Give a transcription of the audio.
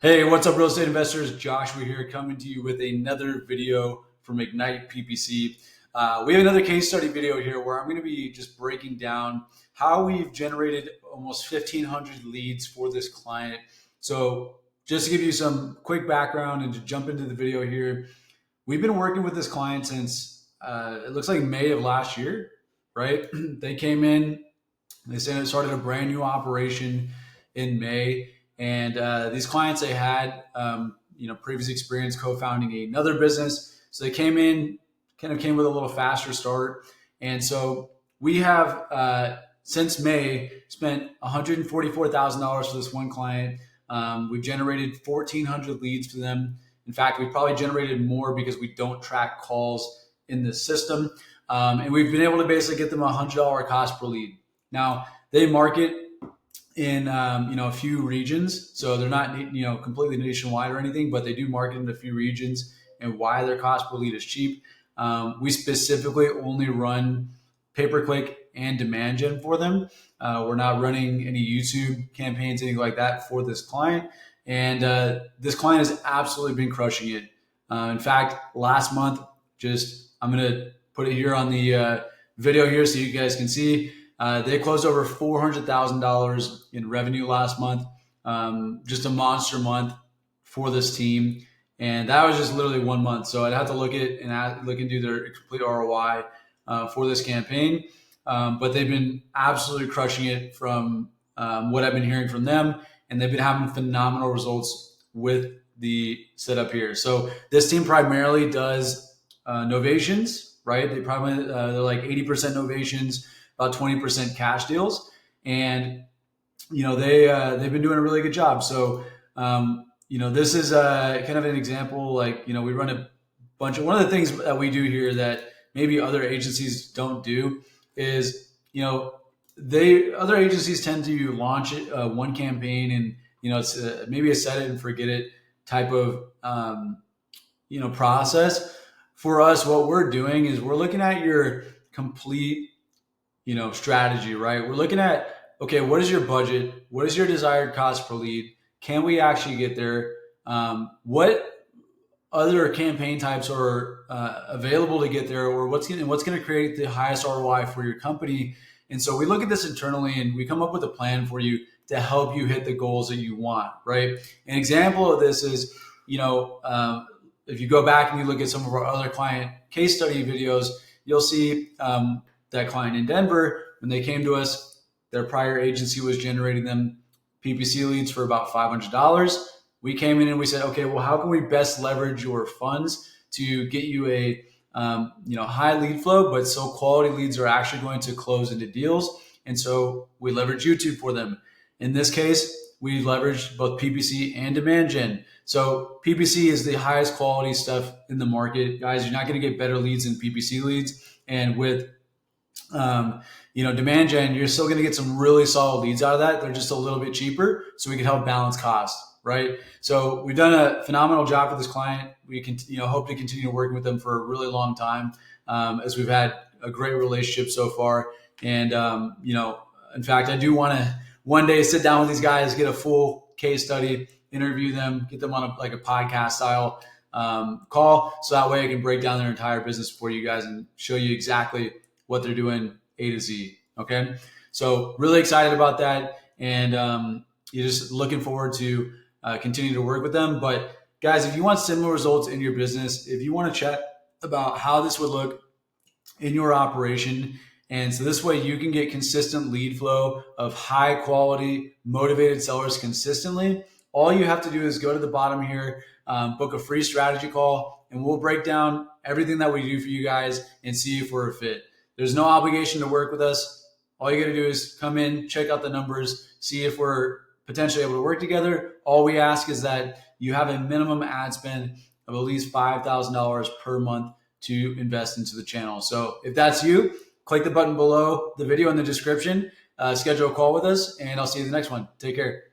Hey, what's up, real estate investors? Joshua here, coming to you with another video from Ignite PPC. We have another case study video here where I'm going to be just breaking down how we've generated almost 1,500 leads for this client. So just to give you some quick background and to jump into the video here, we've been working with this client since it looks like May of last year, right? They came in, they started a brand new operation in May. And these clients, they had, previous experience co-founding another business. So they came in, kind of came with a little faster start. And so we have, since May, spent $144,000 for this one client. We've generated 1,400 leads for them. In fact, we've probably generated more because we don't track calls in the system. And we've been able to basically get them a $100 cost per lead. Now, they market in a few regions, so they're not completely nationwide or anything, but they do market in a few regions. And why their cost per lead is cheap, we specifically only run pay-per-click and demand gen for them. We're not running any YouTube campaigns, anything like that for this client. And this client has absolutely been crushing it. In fact, last month, I'm gonna put it here on the video here so you guys can see. They closed over $400,000 in revenue last month, just a monster month for this team. And that was just literally 1 month. So I'd have to look and do their complete ROI for this campaign. But they've been absolutely crushing it from what I've been hearing from them. And they've been having phenomenal results with the setup here. So this team primarily does novations, right? They're like 80% novations, about 20% cash deals. And, they've been doing a really good job. So, this is kind of an example, we run one of the things that we do here that maybe other agencies don't do is, other agencies tend to launch one campaign and, it's maybe a set it and forget it type of, process. For us, what we're doing is we're looking at your complete strategy, right? We're looking at, okay, what is your budget? What is your desired cost per lead? Can we actually get there? What other campaign types are available to get there, or what's going to create the highest ROI for your company? And so we look at this internally and we come up with a plan for you to help you hit the goals that you want, right? An example of this is, if you go back and you look at some of our other client case study videos, you'll see that client in Denver, when they came to us, their prior agency was generating them PPC leads for about $500. We came in and we said, okay, well, how can we best leverage your funds to get you a high lead flow, but so quality leads are actually going to close into deals. And so we leverage YouTube for them. In this case, we leveraged both PPC and demand gen. So PPC is the highest quality stuff in the market. Guys, you're not going to get better leads than PPC leads. And with demand gen, you're still going to get some really solid leads out of that. They're just a little bit cheaper, so we can help balance costs, right? So we've done a phenomenal job with this client. We can, hope to continue working with them for a really long time, as we've had a great relationship so far. And, in fact, I do want to one day sit down with these guys, get a full case study, interview them, get them on a podcast style call. So that way I can break down their entire business for you guys and show you exactly what they're doing A to Z. Okay. So really excited about that. And you're just looking forward to continue to work with them. But guys, if you want similar results in your business, if you want to chat about how this would look in your operation, and so this way you can get consistent lead flow of high quality, motivated sellers consistently, all you have to do is go to the bottom here, book a free strategy call, and we'll break down everything that we do for you guys and see if we're a fit. There's no obligation to work with us. All you got to do is come in, check out the numbers, see if we're potentially able to work together. All we ask is that you have a minimum ad spend of at least $5,000 per month to invest into the channel. So if that's you, click the button below the video in the description, schedule a call with us, and I'll see you in the next one. Take care.